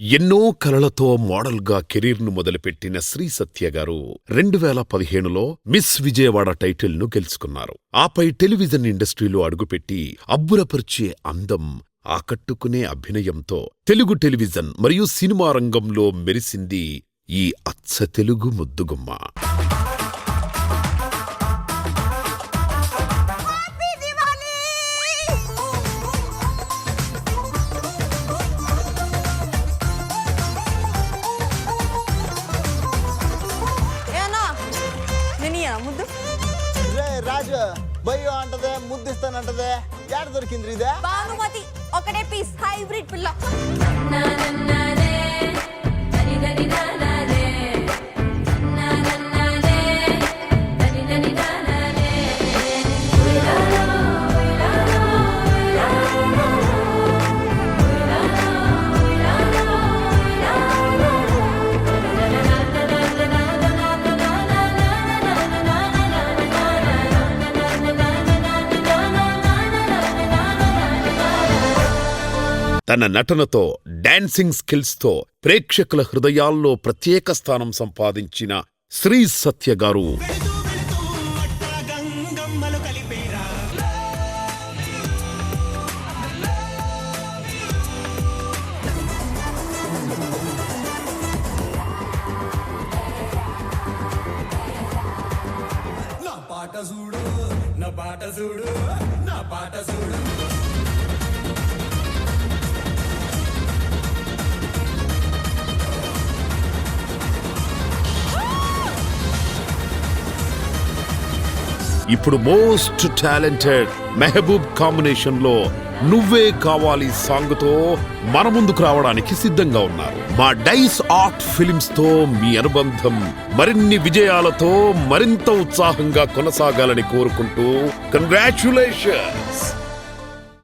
ఎన్నో కలలతో మోడల్గా కెరీర్ను మొదలుపెట్టిన శ్రీ సత్య గారు 2015లో మిస్ విజయవాడ టైటిల్ను గెలుచుకున్నారు. ఆపై టెలివిజన్ ఇండస్ట్రీలో అడుగుపెట్టి అబ్బురపరిచే అందం, ఆకట్టుకునే అభినయంతో తెలుగు టెలివిజన్ మరియు సినిమా రంగంలో మెరిసింది ఈ అచ్చ తెలుగు ముద్దుగుమ్మ. రాజు బయ్యో అంటదే, ముద్దిస్తానంటదే, యాడ దొరికింది ఇదే? భానుమతి ఒకటే పీస్ హైబ్రిడ్ పిల్ల. తన నటనతో, డాన్సింగ్ స్కిల్స్తో ప్రేక్షకుల హృదయాల్లో ప్రత్యేక స్థానం సంపాదించిన శ్రీ సత్య గారు ఇప్పుడు మోస్ట్ టాలెంటెడ్ మెహబూబ్ కాంబినేషన్ లో నువ్వే కావాలి సాంగ్తో మన ముందుకు రావడానికి సిద్ధంగా ఉన్నారు. మా డైస్ ఆర్ట్ ఫిలిమ్స్ తో మీ అనుబంధం మరిన్ని విజయాలతో మరింత ఉత్సాహంగా కొనసాగాలని కోరుకుంటూ కంగ్రాచ్యులేషన్స్.